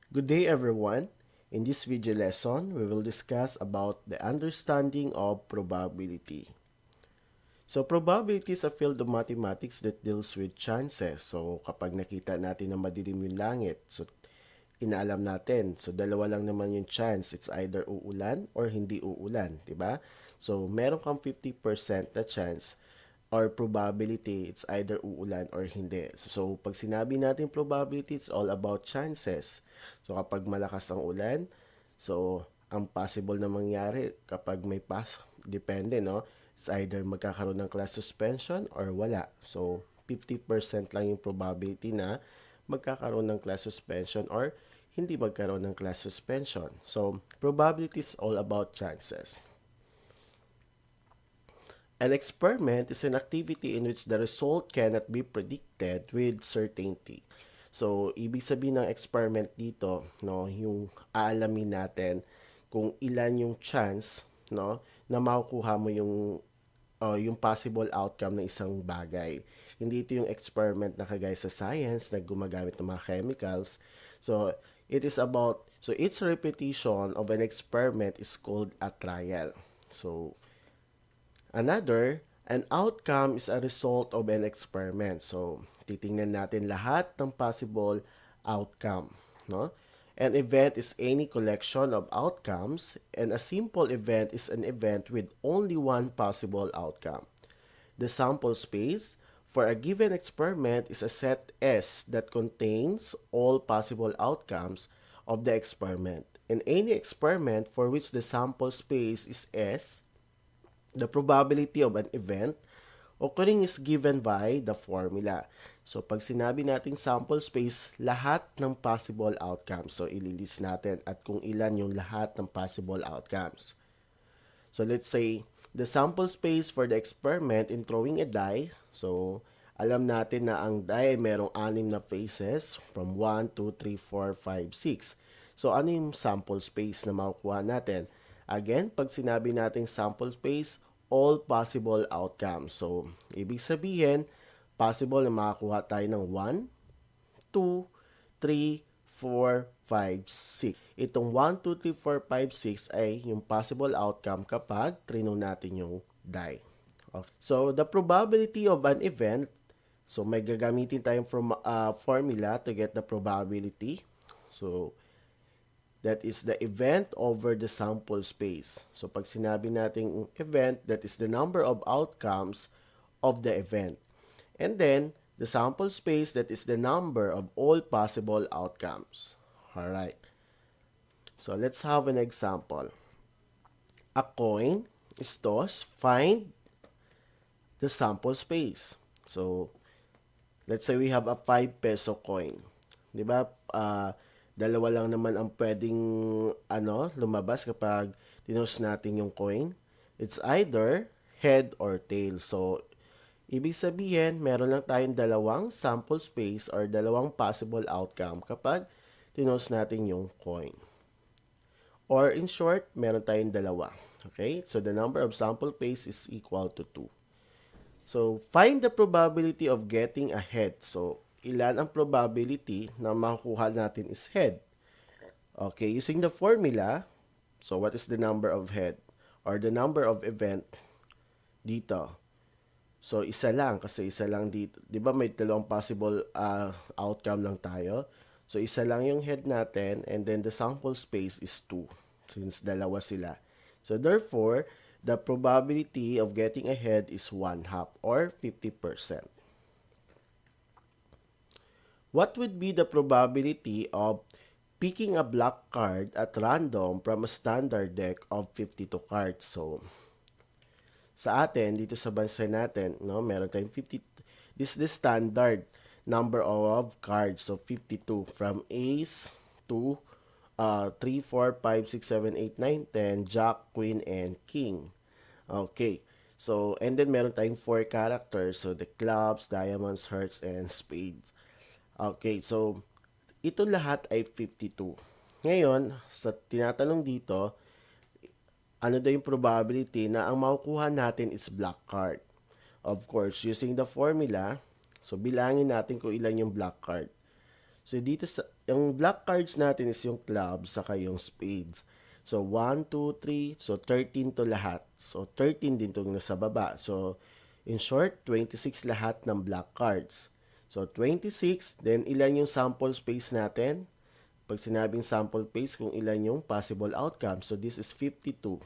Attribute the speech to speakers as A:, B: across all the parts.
A: Good day everyone. In this video lesson, we will discuss about the understanding of probability. So probability is a field of mathematics that deals with chances. So kapag nakita natin na madilim yung langit, so inaalam natin. So dalawa lang naman yung chance. It's either uulan or hindi uulan, 'di ba? So meron kang 50% na chance or probability, it's either uulan or hindi. So, pag sinabi natin probability, it's all about chances. So, kapag malakas ang ulan, so, ang possible na mangyari kapag may depende, no? It's either magkakaroon ng class suspension or wala. So, 50% lang yung probability na magkakaroon ng class suspension or hindi magkaroon ng class suspension. So, probability is all about chances. An experiment is an activity in which the result cannot be predicted with certainty. So, ibig sabihin ng experiment dito, no, yung aalamin natin kung ilan yung chance, no, na makukuha mo yung possible outcome ng isang bagay. Hindi ito yung experiment na kagaya sa science na gumagamit ng mga chemicals. So, each repetition of an experiment is called a trial. So, an outcome is a result of an experiment. So, titingnan natin lahat ng possible outcome, no? An event is any collection of outcomes, and a simple event is an event with only one possible outcome. The sample space for a given experiment is a set S that contains all possible outcomes of the experiment. In any experiment for which the sample space is S, the probability of an event occurring is given by the formula. So, pag sinabi natin sample space, lahat ng possible outcomes. So, ililist natin at kung ilan yung lahat ng possible outcomes. So, let's say, the sample space for the experiment in throwing a die. So, alam natin na ang die ay merong 6 na faces from 1, 2, 3, 4, 5, 6. So, ano yung sample space na makukuha natin? Again, pag sinabi nating sample space, all possible outcomes. So, ibig sabihin, possible na makakuha tayo ng 1, 2, 3, 4, 5, 6. Itong 1, 2, 3, 4, 5, 6 ay yung possible outcome kapag trino natin yung die. Okay. So, the probability of an event, so may gagamitin tayong formula to get the probability. So, that is the event over the sample space. So pag sinabi nating event, that is the number of outcomes of the event. And then, the sample space, that is the number of all possible outcomes. Alright. So let's have an example. A coin is tossed. Find the sample space. So, let's say we have a 5 peso coin. Di ba? Dalawa lang naman ang pwedeng lumabas kapag tinos natin yung coin. It's either head or tail. So, ibig sabihin, meron lang tayong dalawang sample space or dalawang possible outcome kapag tinos natin yung coin. Or in short, meron tayong dalawa. Okay? So, the number of sample space is equal to 2. So, find the probability of getting a head. So, ilan ang probability na makukuha natin is head. Okay, using the formula, so what is the number of head or the number of event dito? So, isa lang kasi isa lang dito. Di ba may dalawang possible outcome lang tayo? So, isa lang yung head natin and then the sample space is 2 since dalawa sila. So, therefore, the probability of getting a head is 1/2 or 50%. What would be the probability of picking a black card at random from a standard deck of 52 cards? So, sa atin, dito sa bansa natin, no, meron tayong 50. This is the standard number of cards. So, 52 from ace to 3, 4, 5, 6, 7, 8, 9, 10, jack, queen, and king. Okay. So, and then meron tayong 4 characters. So, the clubs, diamonds, hearts, and spades. Okay, so ito lahat ay 52. Ngayon, sa tinatanong dito, ano daw yung probability na ang makukuha natin is black card? Of course, using the formula, so bilangin natin kung ilan yung black card. So dito yung black cards natin is yung clubs saka yung spades. So, 1, 2, 3. So, 13 to lahat. So, 13 din itong nasa baba. So, in short, 26 lahat ng black cards. So, 26. Then, ilan yung sample space natin? Pag sinabing sample space, kung ilan yung possible outcome. So, this is 52.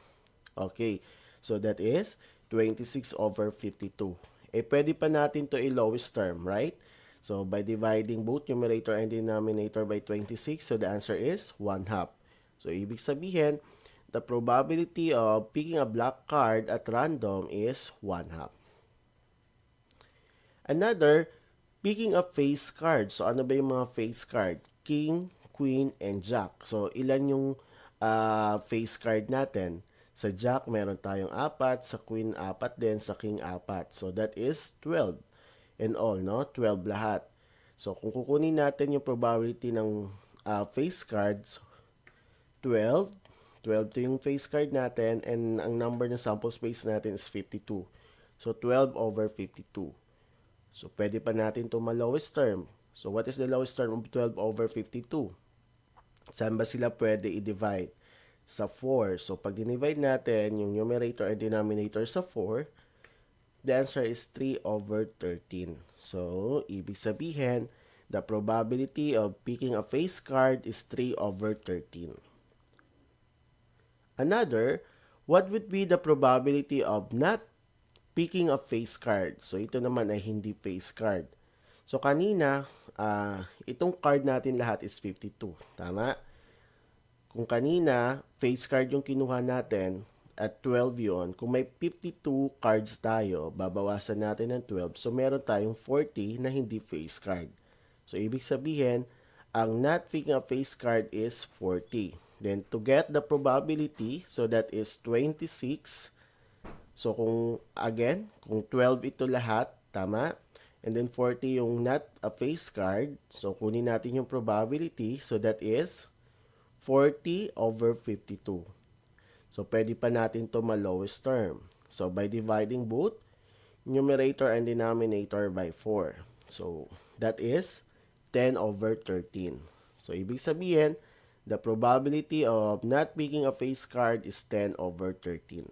A: Okay. So, that is 26 over 52. Pwede pa natin to i-lowest term, right? So, by dividing both numerator and denominator by 26, so the answer is 1/2. So, ibig sabihin, the probability of picking a black card at random is 1/2. Another, picking a face card. So, ano ba yung mga face card? King, Queen, and Jack. So, ilan yung face card natin? Sa Jack, meron tayong 4. Sa Queen, 4 din. Sa King, 4. So, that is 12. And all, no? 12 lahat. So, kung kukunin natin yung probability ng face cards, 12. 12 to yung face card natin and ang number ng sample space natin is 52. So, 12 over 52. So, pwede pa natin ito ma-lowest term. So, what is the lowest term of 12 over 52? Saan ba sila pwede i-divide? Sa 4. So, pag dinivide natin yung numerator and denominator sa 4, the answer is 3 over 13. So, ibig sabihin, the probability of picking a face card is 3 over 13. Another, what would be the probability of not picking a face card? So, ito naman ay hindi face card. So, kanina, itong card natin lahat is 52. Tama? Kung kanina, face card yung kinuha natin, at 12 yon. Kung may 52 cards tayo, babawasan natin ng 12. So, meron tayong 40 na hindi face card. So, ibig sabihin, ang not picking a face card is 40. Then, to get the probability, so that is 26. So, kung 12 ito lahat, tama? And then, 40 yung not a face card. So, kunin natin yung probability. So, that is 40 over 52. So, pwede pa natin to ma-lowest term. So, by dividing both numerator and denominator by 4. So, that is 10 over 13. So, ibig sabihin, the probability of not picking a face card is 10 over 13.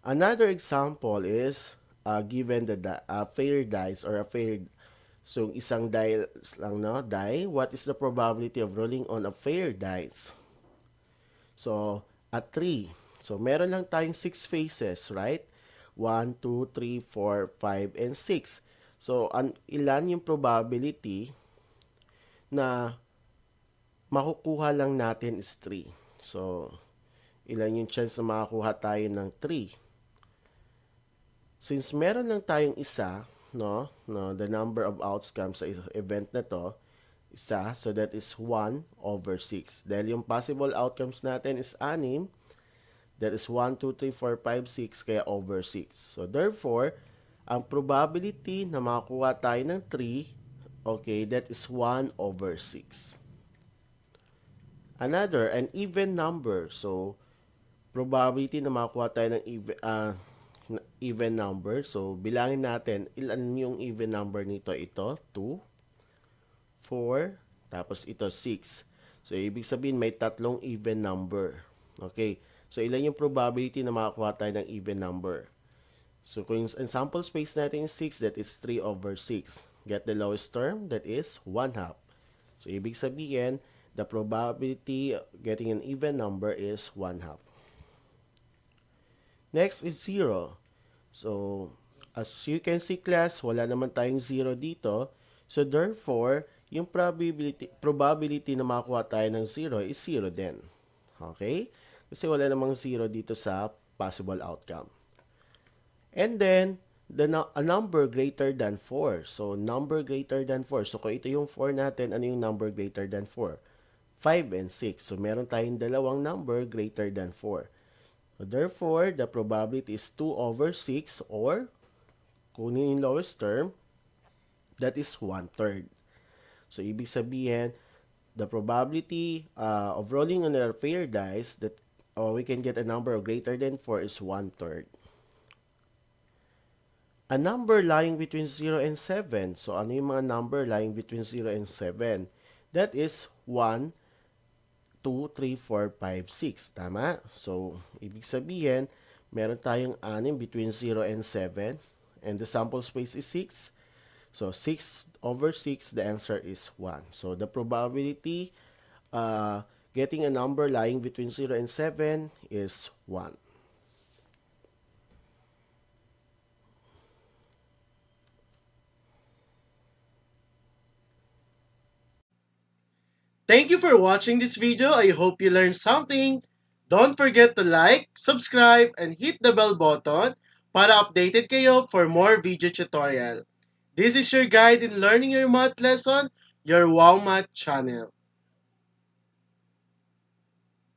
A: Another example is given the fair dice or a fair. So, isang die lang, no? Die. What is the probability of rolling on a fair dice? So, at 3. So, meron lang tayong 6 faces, right? 1, 2, 3, 4, 5, and 6. So, ilan yung probability na makukuha lang natin is 3. So, ilan yung chance na makakuha tayo ng 3? Since meron lang tayong isa, no, the number of outcomes sa event na to, isa, so that is 1 over 6. Dahil yung possible outcomes natin is 6, that is 1, 2, 3, 4, 5, 6, kaya over 6. So therefore, ang probability na makakuha tayo ng 3, okay, that is 1 over 6. Another, an even number. So, probability na makakuha tayo ng even number. So, bilangin natin, ilan yung even number nito? Ito, 2. 4, tapos ito 6. So, ibig sabihin may tatlong even number. Okay. So, ilan yung probability na makakuha tayo ng even number? So, kung yung sample space natin is 6, that is 3 over 6. Get the lowest term, that is 1/2. So, ibig sabihin, the probability of getting an even number is 1/2. Next is 0. So, as you can see class, wala naman tayong 0 dito. So, therefore, yung probability na makakuha tayo ng 0 is 0 din. Okay? Kasi wala namang 0 dito sa possible outcome. And then, a number greater than 4. So, number greater than 4. So, kung ito yung 4 natin, ano yung number greater than 4? 5 and 6. So, meron tayong dalawang number greater than 4. So, therefore, the probability is 2 over 6 or, kunin yung lowest term, that is 1/3. So, ibig sabihin, the probability of rolling on a fair dice that we can get a number of greater than 4 is 1/3. A number lying between 0 and 7. So, ano yung mga number lying between 0 and 7? That is 1, 2, 3, 4, 5, 6. Tama? So, ibig sabihin, meron tayong 6 between 0 and 7. And the sample space is 6. So, 6 over 6, the answer is 1. So, the probability getting a number lying between 0 and 7 is 1.
B: Thank you for watching this video. I hope you learned something. Don't forget to like, subscribe, and hit the bell button para updated kayo for more video tutorial. This is your guide in learning your math lesson, your Wow Math channel.